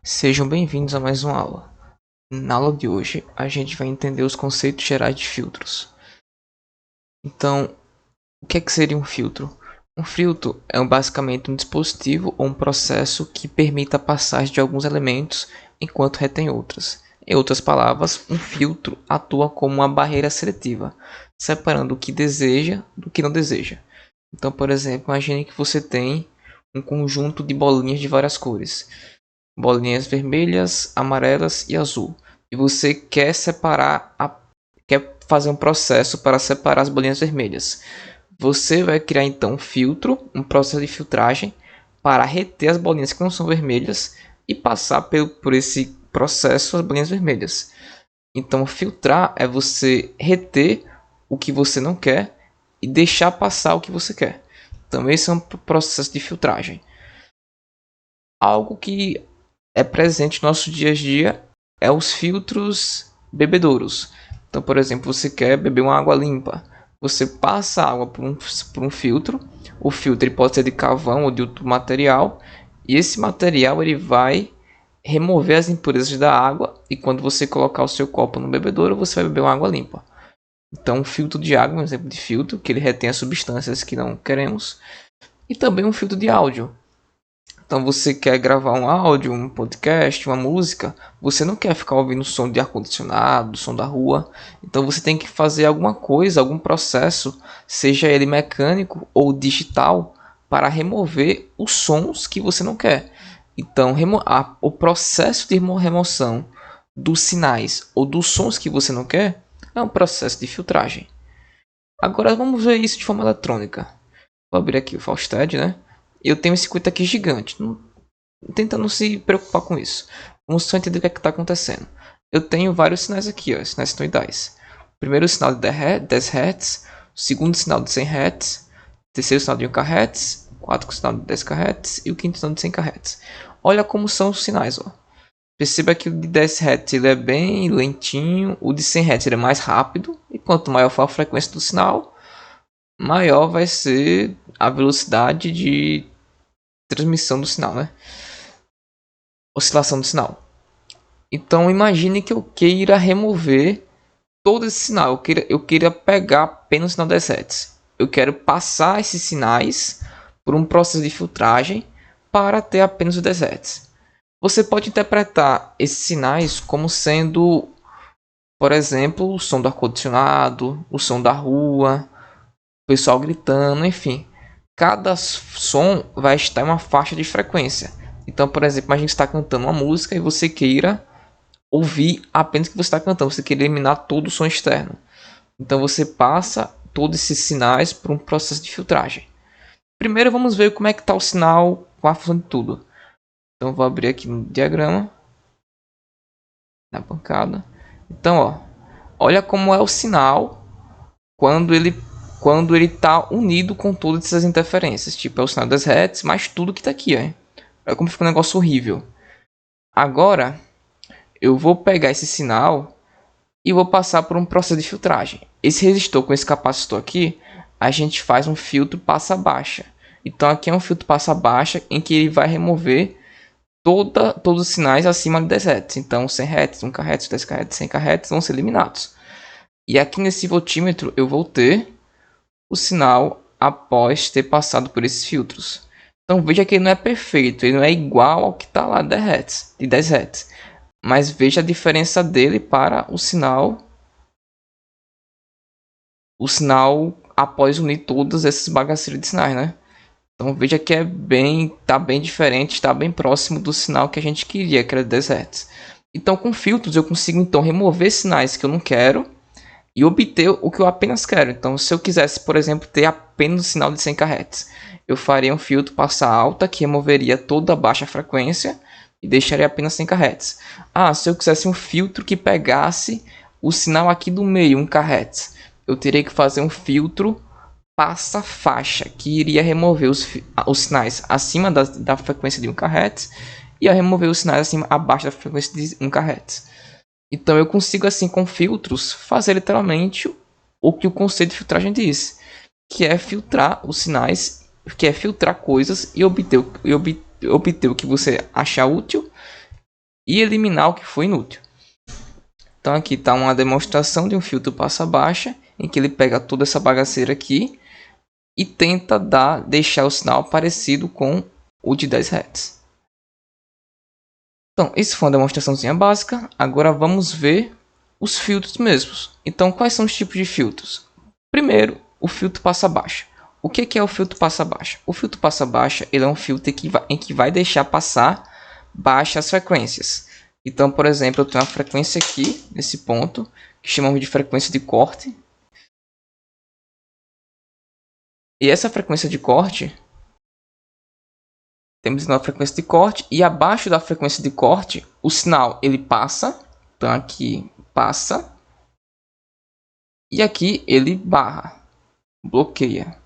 Sejam bem-vindos a mais uma aula. Na aula de hoje, a gente vai entender os conceitos gerais de filtros. Então, o que é que seria um filtro? Um filtro é basicamente um dispositivo ou um processo que permite a passagem de alguns elementos enquanto retém outras. Em outras palavras, um filtro atua como uma barreira seletiva, separando o que deseja do que não deseja. Então, por exemplo, imagine que você tem um conjunto de bolinhas de várias cores. Bolinhas vermelhas, amarelas e azul. E você quer quer fazer um processo para separar as bolinhas vermelhas. Você vai criar então um filtro, um processo de filtragem para reter as bolinhas que não são vermelhas e passar por esse processo as bolinhas vermelhas. Então, filtrar é você reter o que você não quer e deixar passar o que você quer. Então, esse é um processo de filtragem. Algo que é presente no nosso dia a dia é os filtros bebedouros. Então, por exemplo, você quer beber uma água limpa. Você passa a água por um filtro. O filtro ele pode ser de carvão ou de outro material. E esse material ele vai remover as impurezas da água. E quando você colocar o seu copo no bebedouro, você vai beber uma água limpa. Então, um filtro de água é um exemplo de filtro, que ele retém as substâncias que não queremos. E também um filtro de áudio. Então você quer gravar um áudio, um podcast, uma música, você não quer ficar ouvindo o som de ar-condicionado, o som da rua. Então você tem que fazer alguma coisa, algum processo, seja ele mecânico ou digital, para remover os sons que você não quer. Então o processo de remoção dos sinais ou dos sons que você não quer é um processo de filtragem. Agora vamos ver isso de forma eletrônica. Vou abrir aqui o Fausted, né? Eu tenho esse circuito aqui gigante. Tenta não se preocupar com isso. Vamos só entender o que é que está acontecendo. Eu tenho vários sinais aqui, ó, sinais sinoidais. Primeiro sinal de 10 Hz, segundo sinal de 100 Hz, terceiro sinal de 1 kHz, quarto sinal de 10 kHz e o quinto sinal de 100 kHz. Olha como são os sinais, ó. Perceba que o de 10 Hz ele é bem lentinho, o de 100 Hz ele é mais rápido, e quanto maior for a frequência do sinal, maior vai ser a velocidade de transmissão do sinal, né? Oscilação do sinal. Então imagine que eu queira remover todo esse sinal. Eu queira pegar apenas o sinal 10 Hz. Eu quero passar esses sinais por um processo de filtragem para ter apenas o 10 Hz. Você pode interpretar esses sinais como sendo, por exemplo, o som do ar-condicionado, o som da rua, o pessoal gritando, enfim. Cada som vai estar em uma faixa de frequência. Então, por exemplo, a gente está cantando uma música e você queira ouvir apenas o que você está cantando. Você quer eliminar todo o som externo. Então, você passa todos esses sinais por um processo de filtragem. Primeiro, vamos ver como é que está o sinal com a função de tudo. Então, vou abrir aqui no diagrama. Na bancada. Então, ó, olha como é o sinal quando ele está unido com todas essas interferências. Tipo, é o sinal das Hz, mais tudo que está aqui, ó. Olha como fica um negócio horrível. Agora, eu vou pegar esse sinal e vou passar por um processo de filtragem. Esse resistor com esse capacitor aqui, a gente faz um filtro passa-baixa. Então aqui é um filtro passa-baixa em que ele vai remover todos os sinais acima de 10 Hz. Então 100 Hz, 1 kHz, 10 kHz, 100 kHz vão ser eliminados. E aqui nesse voltímetro eu vou ter o sinal após ter passado por esses filtros. Então veja que ele não é perfeito, ele não é igual ao que está lá de 10 Hz. Mas veja a diferença dele para o sinal após unir todas essas bagaceiras de sinais, né? Então veja que tá bem diferente, está bem próximo do sinal que a gente queria, que era 10 Hz. Então com filtros eu consigo então remover sinais que eu não quero e obter o que eu apenas quero. Então se eu quisesse, por exemplo, ter apenas o sinal de 100 kHz, eu faria um filtro passa alta que removeria toda a baixa frequência e deixaria apenas 100 kHz. Se eu quisesse um filtro que pegasse o sinal aqui do meio, 1 kHz, eu teria que fazer um filtro passa faixa, que iria remover os sinais acima da frequência de 1 kHz e ia remover os sinais abaixo da frequência de 1 kHz. Então eu consigo assim com filtros fazer literalmente o que o conceito de filtragem diz, que é filtrar os sinais, que é filtrar coisas e obter o que você achar útil e eliminar o que foi inútil. Então aqui está uma demonstração de um filtro passa baixa, em que ele pega toda essa bagaceira aqui e tenta deixar o sinal parecido com o de 10 Hz. Então, isso foi uma demonstraçãozinha básica. Agora vamos ver os filtros mesmos. Então, quais são os tipos de filtros? Primeiro, o filtro passa baixa. O que é o filtro passa baixa? O filtro passa baixa ele é um filtro em que vai deixar passar baixas frequências. Então, por exemplo, eu tenho uma frequência aqui, nesse ponto, que chamamos de frequência de corte. E essa frequência de corte, temos uma frequência de corte, e abaixo da frequência de corte, o sinal ele passa. Então aqui passa, e aqui ele barra, bloqueia.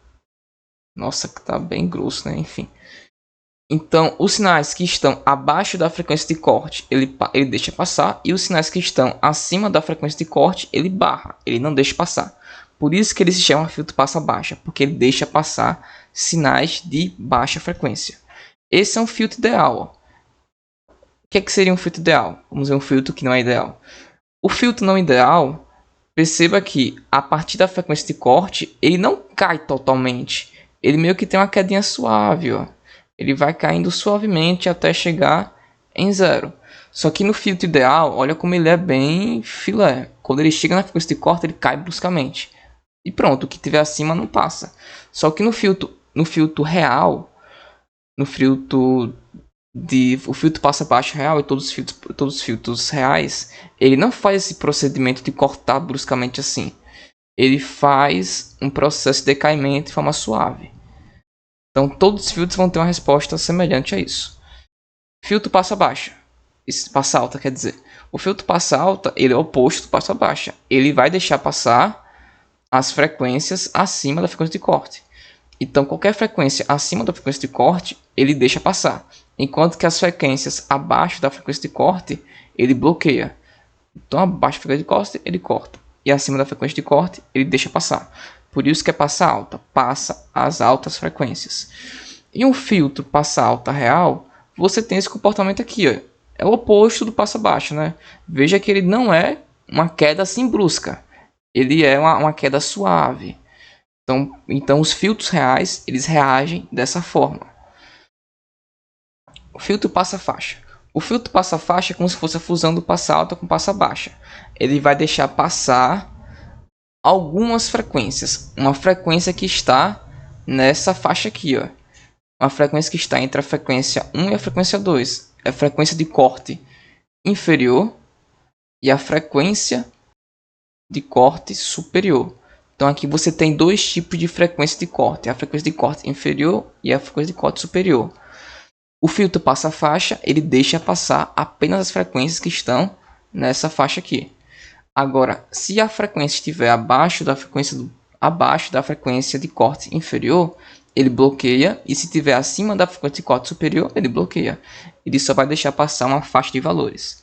Nossa, que tá bem grosso, né? Enfim. Então, os sinais que estão abaixo da frequência de corte, ele deixa passar. E os sinais que estão acima da frequência de corte, ele barra, ele não deixa passar. Por isso que ele se chama filtro passa baixa, porque ele deixa passar sinais de baixa frequência. Esse é um filtro ideal. Ó. O que seria um filtro ideal? Vamos ver um filtro que não é ideal. O filtro não ideal, perceba que a partir da frequência de corte, ele não cai totalmente. Ele meio que tem uma quedinha suave, ó. Ele vai caindo suavemente até chegar em zero. Só que no filtro ideal, olha como ele é bem filé. Quando ele chega na frequência de corte, ele cai bruscamente. E pronto, o que tiver acima não passa. Só que no filtro real, o filtro passa baixa real e todos os filtros reais, ele não faz esse procedimento de cortar bruscamente assim. Ele faz um processo de decaimento de forma suave. Então todos os filtros vão ter uma resposta semelhante a isso. Filtro passa baixa. Isso, passa alta, quer dizer. O filtro passa alta, ele é o oposto do passa baixa. Ele vai deixar passar as frequências acima da frequência de corte. Então qualquer frequência acima da frequência de corte, ele deixa passar. Enquanto que as frequências abaixo da frequência de corte, ele bloqueia. Então abaixo da frequência de corte, ele corta. E acima da frequência de corte, ele deixa passar. Por isso que é passa alta, passa as altas frequências. E um filtro passa alta real, você tem esse comportamento aqui, ó. É o oposto do passa baixa, né? Veja que ele não é uma queda assim brusca. Ele é uma queda suave. Então os filtros reais, eles reagem dessa forma. O filtro passa faixa. O filtro passa faixa é como se fosse a fusão do passa alta com passa baixa. Ele vai deixar passar algumas frequências. Uma frequência que está nessa faixa aqui, ó. Uma frequência que está entre a frequência 1 e a frequência 2. É a frequência de corte inferior e a frequência de corte superior. Então aqui você tem dois tipos de frequência de corte. A frequência de corte inferior e a frequência de corte superior. O filtro passa faixa, ele deixa passar apenas as frequências que estão nessa faixa aqui. Agora, se a frequência estiver abaixo da frequência de corte inferior, ele bloqueia. E se estiver acima da frequência de corte superior, ele bloqueia. Ele só vai deixar passar uma faixa de valores.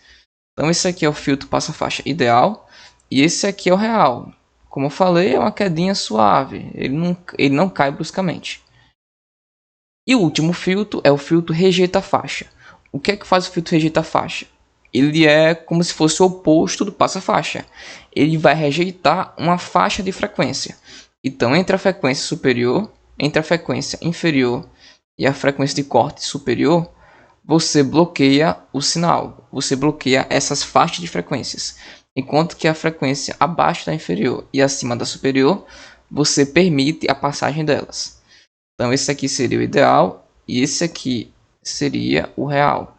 Então esse aqui é o filtro passa faixa ideal. E esse aqui é o real. Como eu falei, é uma quedinha suave. Ele não cai bruscamente. E o último filtro é o filtro rejeita faixa. O que é que faz o filtro rejeita faixa? Ele é como se fosse o oposto do passa faixa. Ele vai rejeitar uma faixa de frequência. Então, entre a frequência superior, entre a frequência inferior e a frequência de corte superior, você bloqueia o sinal. Você bloqueia essas faixas de frequências. Enquanto que a frequência abaixo da inferior e acima da superior, você permite a passagem delas. Então esse aqui seria o ideal e esse aqui seria o real.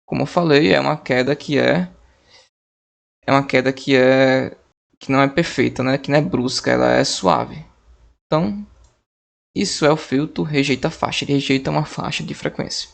Como eu falei, é uma queda que não é perfeita, né? Que não é brusca, ela é suave. Então isso é o filtro rejeita faixa, ele rejeita uma faixa de frequência.